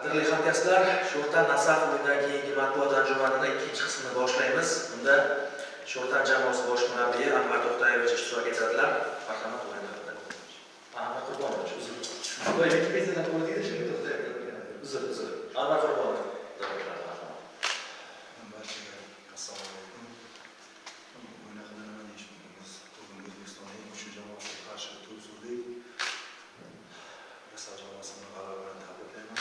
Qadrli hamkasblar, Sho'rtan Nasaf o'yinidan keyingi matbuot anjumanining ikkinchi qismini boshlaymiz. Bunda Sho'rtan jamoasi bosh murabbiyi Anvar To'xtayevich ishtirok etadilar. Marhamat, o'yin haqida. Anvar Qurbonov, uzr. O'yinga bizdan qo'lga shunga To'xtayev. Uzr. Anvar Qurbonov. Assalomu alaykum. O'yin haqida nima deyish mumkinmiz? Bugun O'zbekistonning kuchli jamoasiga qarshi to'p surdik. Nasaf jamoasini g'alaba bilan tabriklayman.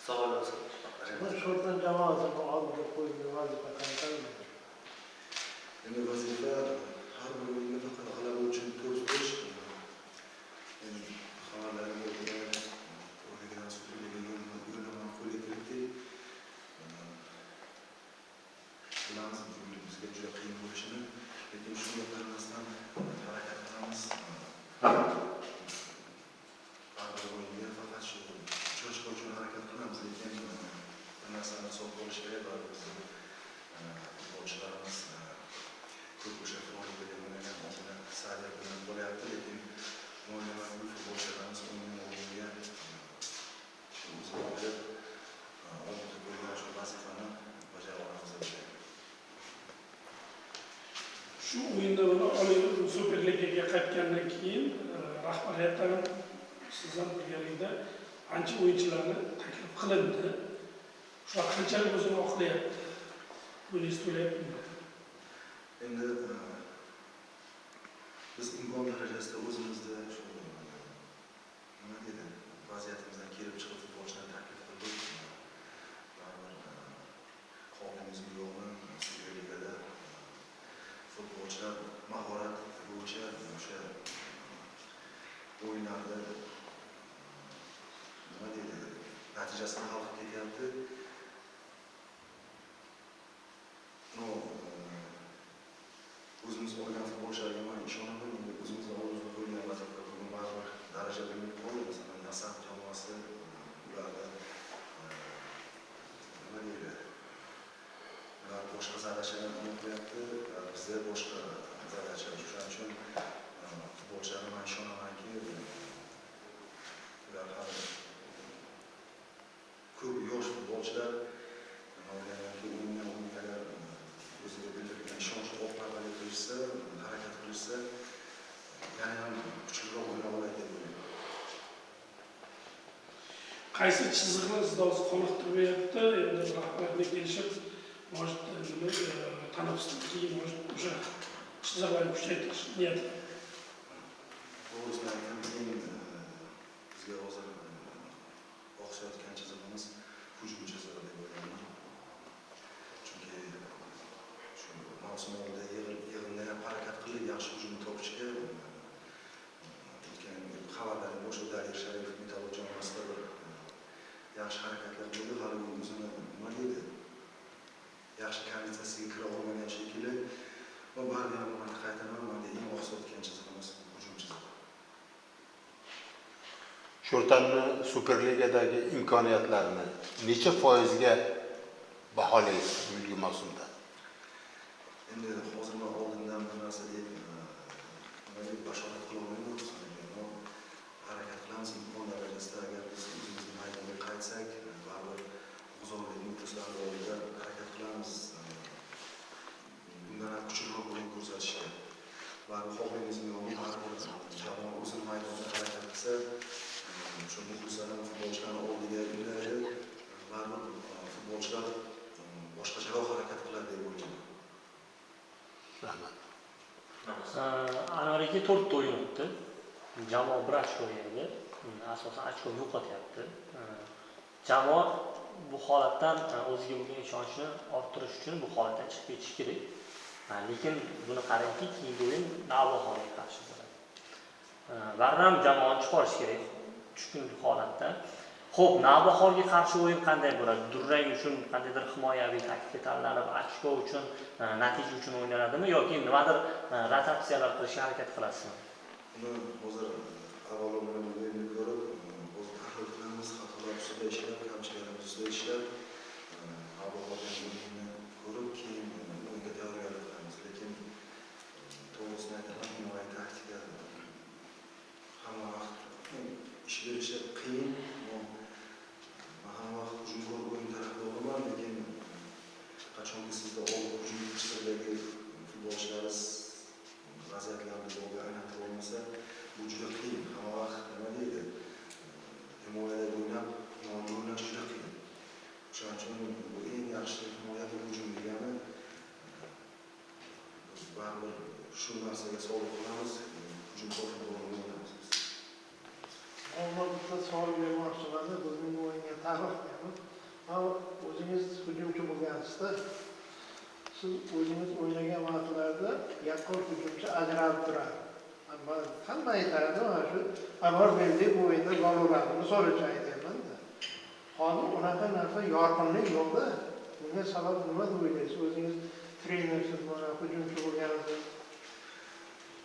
Savol bo'lsa. Sho'rtan jamoasi oldida qo'yilgan vazifa qanday? Endi vazifa har bir o'yinga faqat g'alaba uchun to'p surish. Xabarlarga ko'ra, o'yindan Superligaga qo'lga kiritdik. Bilamiz, bizga juda qiyin bo'lishini, lekin shunga qaramasdan harakat qilamiz. Har bir o'yinga faqat shu uchrashuvga uchun harakat qilamiz, lekin bir narsani hisobga olish kerak va bizni futbolchilarimiz ko'p o'sha Floridaga o'ynagan o'yinlar Sadiya bilan bo'lyapti, lekin o'ynagan futbolchilarimiz o'yinga o'zini berib oldinga qo'ygan shu vazifani bajara olamiz deb o'ylayman. Shu o'yinda Oliy Superligaga qaytgandan keyin rahbariyatdan siz ham birgalikda ancha o'yinchilarni taklif qilindi. Shular qanchalik o'zini oqlayapti? O'yingiz to'layaptimi? Endi biz imkon darajasida o'zimizda shu nima deydi, vaziyatimizdan kelib chiqib futbolchilarni taklif qildik. Baribir xohimizmi yo'qmi, Superligada futbolchilar mahorat bo'yicha o'sha o'yinlarda nima deydi, natijasini hal qilib ketyapti. O'zimiz olgan futbolchilarga men ishonaman, endi o'zimizni oldimizga qo'ygan vazifa bugun baribir daraja bilan qoldi. Masalan, Nasaf jamoasi ularda nima deydi, ular boshqa zadachalarni o'qiyapti, bizda boshqa zadacha. Shuning uchun futbolchilarga men ishonamanki, ular hali ko'p yosh futbolchilar o'yinga o'ziga bildirilgan ishonchni oqlab qilishsa, harakat qilishsa, yana ham kuchliroq o'yna oladi deb o'ylayman. Qaysi chiziqni sizda hozir qoniqtiryapti? Endi rahbariyatga kelishib, tanaffusdan keyin o'sha chiziqlarni kuchaytirish niyati. To'g'risini aytgandan bizga hozir oqsayotgan chizig'imiz hujum chizig'i deb o'ylayman. Chunki shu mavsum oldida yig'inda ham harakat qildik, yaxshi hujum topishga. O'tgan xabarlarga boshqa Dalir Sharipov Metallurg jamoasida bir yaxshi harakatlar bo'ldi, hali o'zini nima deydi, yaxshi konditsiyasiga kira olmagan shekilli. Va baribir ham mana qaytaman, menda eng oqsayotgan chizig'imiz hujum chizig'i. Sho'rtanni Superligadagi imkoniyatlarini necha foizga baholaysiz bugungi mavsumda? Endi hozir men oldindan bir narsa deb bashorat qila olmayman. Harakat qilamiz imkon darajasida. Agar biz o'zimizni maydonga qaytsak, baribir g'uzorlik muxlislar oldida harakat qilamiz. Bundan ham kuchliroq o'yin ko'rsatishga. Baribir xohlaymiz-mi yo'qmi, baribir jamoa o'zini maydonda harakat qilsa, shu muxlislarni futbolchilarni oldiga undaydi. Baribir futbolchilar boshqacharoq harakat qiladi deb o'ylayman. Rahmat. Anvar aka 4 ta o'yin o'tdi. Jamoa 1 ochko yedi. Asosan ochko yo'qotyapti. Jamoa bu holatdan o'ziga bo'lgan ishonchni orttirish uchun bu holatdan chiqib ketish kerak. Lekin buni qarangki, keyingi o'yin Navbahorga qarshi bo'ladi. Varram jamoani chiqarish kerak tushkun holatda. Xo'p, Navbahorga qarshi o'yin qanday bo'ladi? Durang uchun qandaydir himoyaviy taktika tanlanib, ochko uchun, natija uchun o'ynaladimi yoki nimadir rotatsiyalar qilishga harakat qilasizmi? Buni hozir avvalo bilan o'yinni ko'rib, o'z tahlil qilamiz, xatolar ustida ishlab, kamchiliklar ustida ishlab, Navbahordan o'yinni ko'rib, keyin o'yinga tayyorgarlik qilamiz. Lekin to'g'risini aytaman, himoyaviy taktika hamma ish berishi qiyin. Hamma hujumkor o'yin tarafdoriman, lekin qachonki sizda hujum chiziqdagi futbolchilaringiz vaziyatlarni golga aylantirib olmasa, bu juda qiyin. Hamma vaqt nima deydi? Himoyada o'ynab, yonga o'ynash juda qiyin. Shuning uchun bu eng yaxshi himoyaviy hujum degani biz baribir shu narsaga sodiq qilamiz, hujumkor futbolni o'ynaymiz. Olma bitta savol bermoqchiman, bizning o'yinga ta'rif beramiz. O'zingiz hujumchi bo'lgansizda, siz o'zingiz o'ynagan vaqtlarda yaqqol hujumchi ajralib turadi. Hamma aytadi, mana shu Anvar Beldiyev bu o'yinda gol uradi. Misol uchun aytyapman-da. Hozir unaqa narsa yorqinlik yo'qda. Bunga sabab nima deb o'ylaysiz? O'zingiz trenersiz, mana hujumchi bo'lgansiz.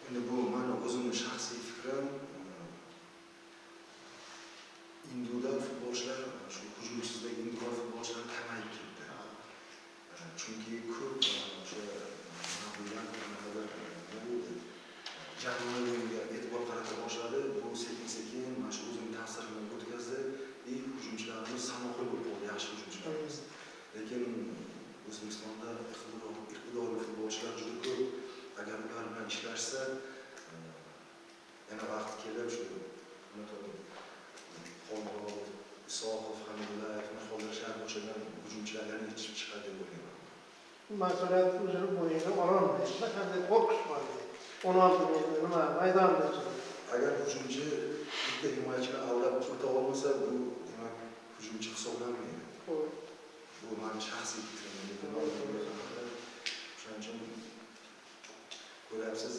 Endi bu meni o'zimning shaxsiy fikrim. Individual futbolchilar, shu hujumchisidagi individual futbolchilar kamayib ketdi. Chunki ko'p o'sha jamoaga e'tibor qarata boshladi. Bu sekin-sekin mana shu o'zining ta'sirini o'tkazdi. Hujumchilarimiz sanoqli bo'lib qoldi, yaxshi hujumchilarimiz. Lekin O'zbekistonda iqtidorli futbolchilar juda ko'p. Agar ular bilan ishlashsa, yana vaqt kelib shu Xolmurod, Isoqov, Hamidullaevni qoldirishlar o'xshagan hujumchilarni yetishib chiqadi deb o'ylayman. Mas'uliyat o'zini bo'yiga ololmaydi. Qanday qo'rqish bor? 16 metr nima maydonda turadi. Agar hujumchi bitta himoyachini aldab o'ta olmasa, bu demak hujumchi hisoblanmaydi. Bu meni shaxsiy fikrim. Shuning uchun ko'ryapsiz,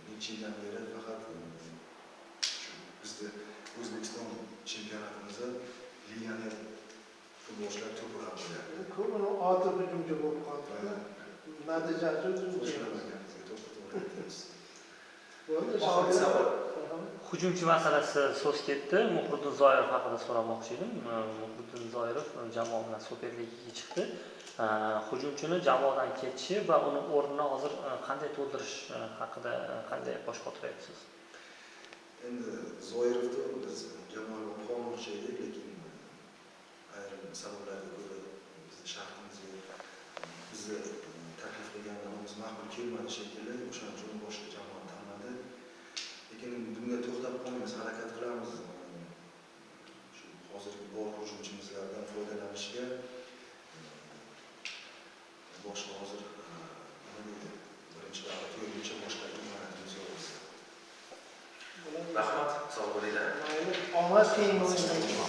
necha yildan beri faqat bizda O'zbekiston chempionatimizda legioner futbolchilar to'p urib qo'yadi. Ko'pini oti hujumchi bo'lib qoldi. Natijasi hujumchi. Hujumchi masalasi so'z ketdi. Muhriddin Zoirov haqida so'ramoqchi edim. Muhriddin Zoirov jamoa bilan Superligaga chiqdi. Hujumchini jamoadan ketishi va uni o'rnini hozir qanday to'ldirish haqida qanday bosh qotiryapsiz? Endi Zoirovni biz jamoaga qolmoqchi edik, lekin ayrim sabablarga ko'ra bizni shartimizga bizni taklif qilganlarimiz ma'qul kelmadi shekilli, o'shaning uchun boshqa jamoa tanladi. Lekin bunga to'xtab qolmaymiz, harakat qilamiz. Shu hozirgi bor hujumchimizlardan foydalanishga boshqa hozir nima deydi? Birinchi vaqtda yo'lcha boshqa imkoniyatimiz yo'q biz. Rahmat, sog' bo'linglar. Omad keng o'ynagan.